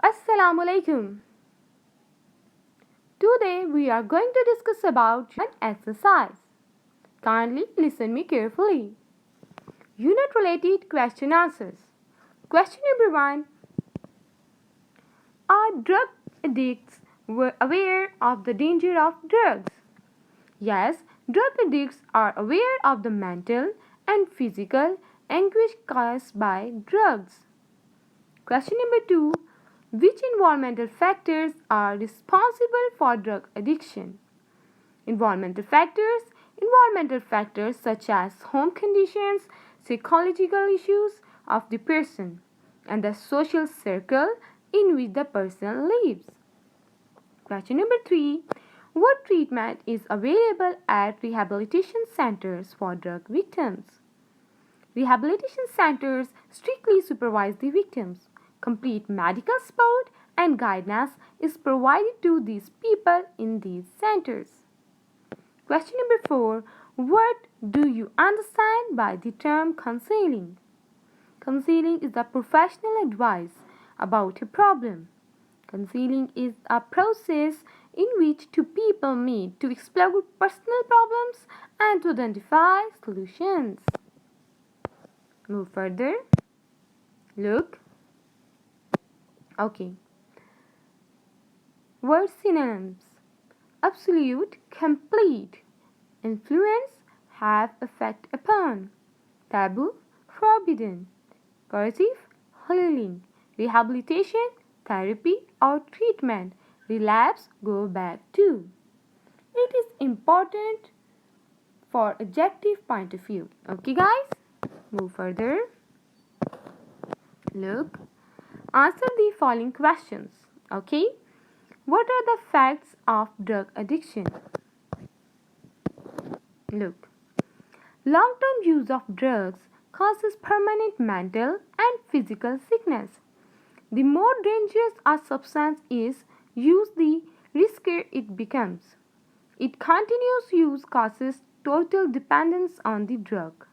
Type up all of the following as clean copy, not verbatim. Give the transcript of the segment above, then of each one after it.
Assalamu alaikum. Today we are going to discuss about an exercise. Kindly listen me carefully. Unit related question answers. Question number 1. Are drug addicts aware of the danger of drugs? Yes, drug addicts are aware of the mental and physical anguish caused by drugs. Question number 2. Which environmental factors are responsible for drug addiction? Environmental factors such as home conditions, psychological issues of the person, and the social circle in which the person lives. Question number 3. What treatment is available at rehabilitation centers for drug victims? Rehabilitation centers strictly supervise the victims. Complete medical support and guidance is provided to these people in these centers. Question number 4. What do you understand by the term counseling? Counseling is the professional advice about a problem. Counseling is a process in which two people meet to explore personal problems and to identify solutions. Move further. Look. Okay. Word synonyms: absolute, complete, influence, have effect upon, taboo, forbidden, curative, healing, rehabilitation, therapy or treatment, relapse, go back to. It is important for objective point of view. Okay, guys? Move further. Look. Answer the following questions. Okay? What are the facts of drug addiction? Look. Long-term use of drugs causes permanent mental and physical sickness. The more dangerous a substance is used, the riskier it becomes. Its continuous use causes total dependence on the drug.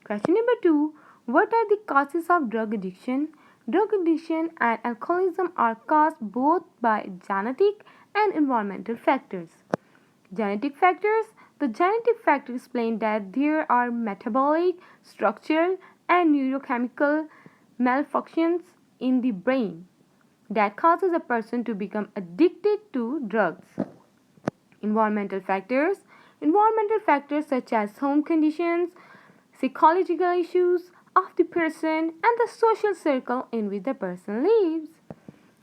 Question number 2. What are the causes of drug addiction? Drug addiction and alcoholism are caused both by genetic and environmental factors. Genetic factors. The genetic factors explain that there are metabolic, structural, and neurochemical malfunctions in the brain that causes a person to become addicted to drugs. Environmental factors. Environmental factors such as home conditions, psychological issues of the person, and the social circle in which the person lives.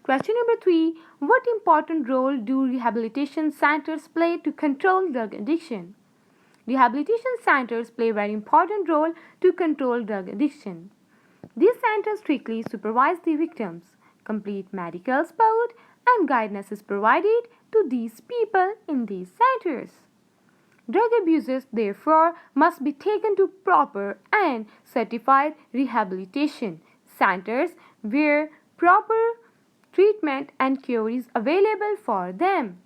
Question number 3. What important role do rehabilitation centers play to control drug addiction? Rehabilitation centers play a very important role to control drug addiction. These centers strictly supervise the victims. Complete medical support and guidance is provided to these people in these centers. Drug abusers, therefore, must be taken to proper and certified rehabilitation centers where proper treatment and cure is available for them.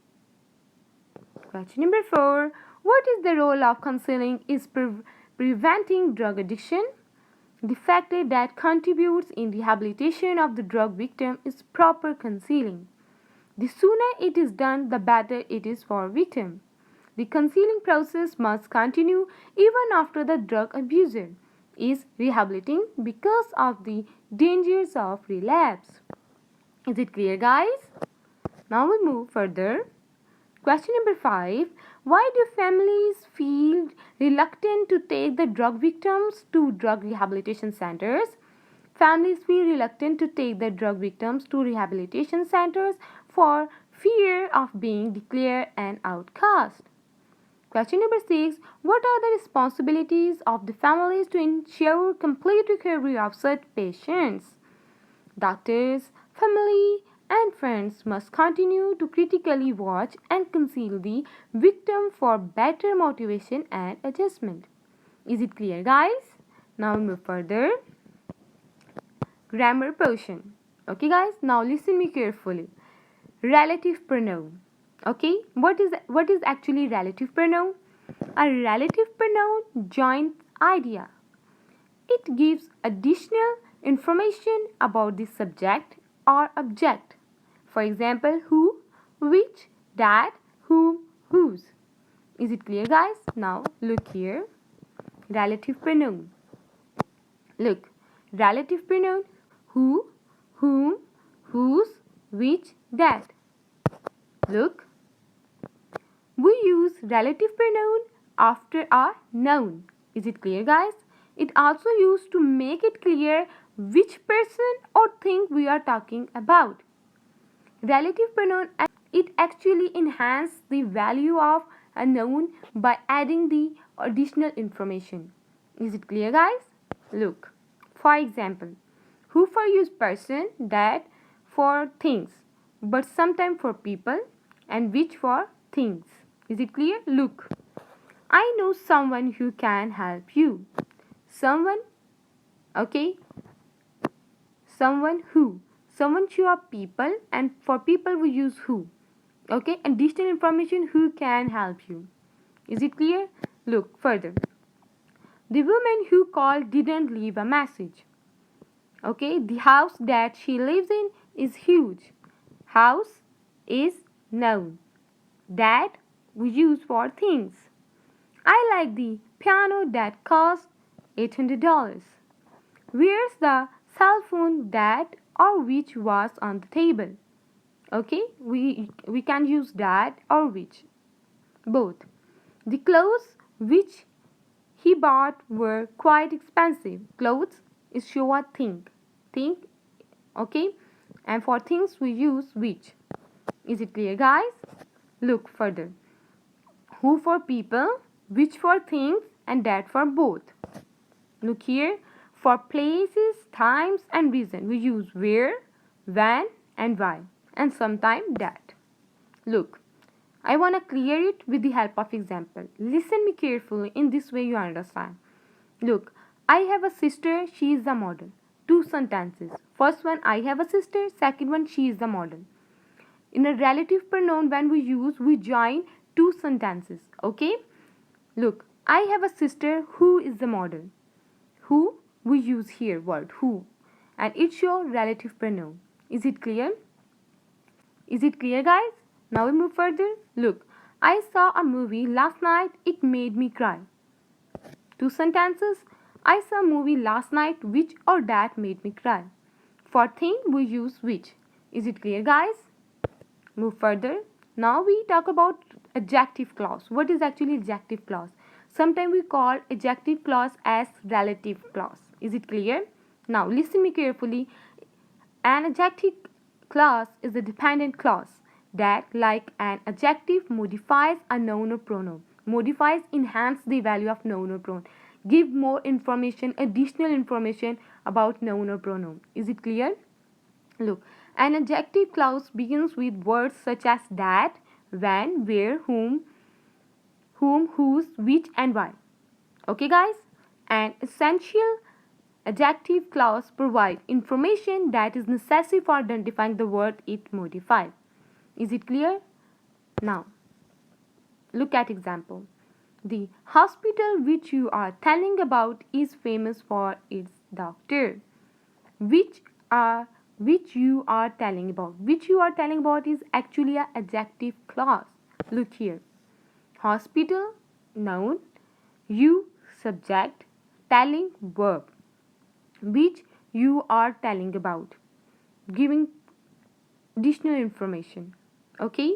Question number 4. What is the role of counseling in preventing drug addiction? The factor that contributes in rehabilitation of the drug victim is proper counseling. The sooner it is done, the better it is for victim. The counseling process must continue even after the drug abuser is rehabilitating because of the dangers of relapse. Is it clear, guys? Now we move further. Question number 5. Why do families feel reluctant to take the drug victims to drug rehabilitation centers? Families feel reluctant to take the drug victims to rehabilitation centers for fear of being declared an outcast. Question number 6. What are the responsibilities of the families to ensure complete recovery of such patients? Doctors, family, and friends must continue to critically watch and counsel the victim for better motivation and adjustment. Is it clear, guys? Now move further. Grammar portion. Okay, guys, now listen me carefully. Relative pronoun. Okay, what is actually relative pronoun? A relative pronoun joins idea. It gives additional information about the subject or object. For example, who, which, that, whom, whose. Is it clear, guys? Now look here. Relative pronoun. Look, relative pronoun who, whom, whose, which, that. Look, we use relative pronoun after a noun. Is it clear, guys? It also used to make it clear which person or thing we are talking about. Relative pronoun, it actually enhances the value of a noun by adding the additional information. Is it clear, guys? Look, for example, who for use person, that for things, but sometimes for people, and which for things. Is it clear? Look, I know someone who can help you. Someone, okay? Someone who. Someone to are people, and for people we use who. Okay? Additional information who can help you. Is it clear? Look further. The woman who called didn't leave a message. Okay? The house that she lives in is huge. House is noun. That we use for things. I like the piano that cost $800. Where's the cell phone that or which was on the table? Okay, we can use that or which. Both. The clothes which he bought were quite expensive. Clothes is show a thing. Think, okay? And for things we use which. Is it clear, guys? Look further. Who for people, which for things, and that for both. Look here. For places, times, and reason, we use where, when, and why, and sometimes that. Look, I want to clear it with the help of example. Listen me carefully. In this way you understand. Look, I have a sister. She is the model. Two sentences. First one, I have a sister. Second one, she is the model. In a relative pronoun, when we use, we join two sentences. Okay? Look, I have a sister who is the model. Who we use here word who, and it show relative pronoun. Is it clear? Is it clear, guys? Now we move further. Look, I saw a movie last night. It made me cry. Two sentences. I saw a movie last night which or that made me cry. For thing we use which. Is it clear, guys? Move further. Now we talk about adjective clause. What is actually adjective clause? Sometimes we call adjective clause as relative clause. Is it clear? Now listen me carefully. An adjective clause is a dependent clause that, like an adjective, modifies a noun or pronoun. Modifies, enhance the value of noun or pronoun. Give more information, additional information about noun or pronoun. Is it clear? Look, an adjective clause begins with words such as that, when, where, whom, whose, which, and why. Okay, guys? An essential adjective clause provides information that is necessary for identifying the word it modifies. Is it clear? Now, look at example. The hospital which you are telling about is famous for its doctor. Which you are telling about. Which you are telling about is actually an adjective clause. Look here. Hospital, noun, you, subject, telling, verb. Which you are telling about. Giving additional information. Okay?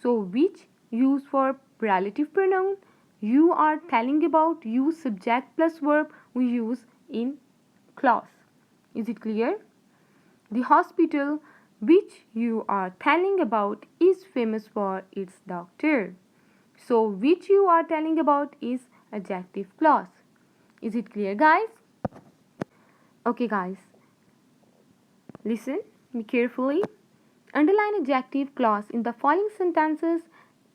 So, which used for relative pronoun, you are telling about, you, subject plus verb we use in clause. Is it clear? The hospital which you are telling about is famous for its doctor. So, which you are telling about is adjective clause. Is it clear, guys? Okay, guys. Listen me carefully. Underline adjective clause in the following sentences.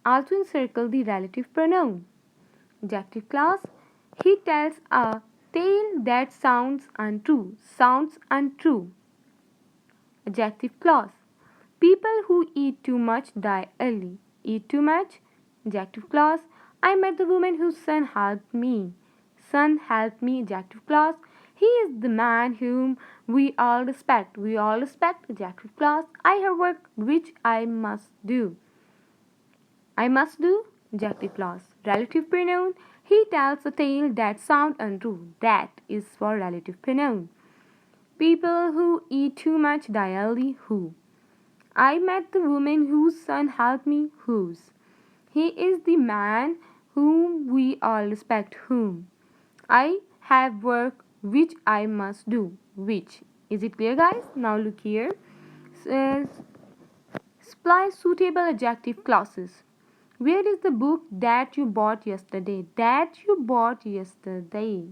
Also encircle the relative pronoun. Adjective clause. He tells a tale that sounds untrue. Sounds untrue. Adjective clause. People who eat too much die early. Eat too much. Adjective clause. I met the woman whose son helped me. Son helped me. Adjective clause. He is the man whom we all respect. We all respect adjective clause. I have work which I must do. I must do adjective clause. Relative pronoun. He tells a tale that sounds untrue. That is for relative pronoun. People who eat too much daily. Who? I met the woman whose son helped me. Whose? He is the man whom we all respect. Whom? I have work which I must do. Which? Is it clear, guys? Now look here. Says, supply suitable adjective clauses. Where is the book that you bought yesterday? That you bought yesterday.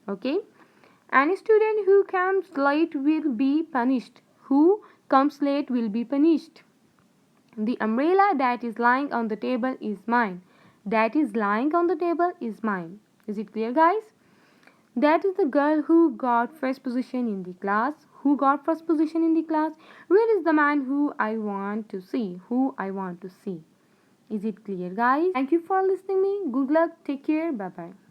Okay? Any student who comes late will be punished. Who comes late will be punished. The umbrella that is lying on the table is mine. That is lying on the table is mine. Is it clear, guys? That is the girl who got first position in the class. Who got first position in the class? Where is the man who I want to see? Who I want to see? Is it clear, guys? Thank you for listening me. Good luck. Take care. Bye bye.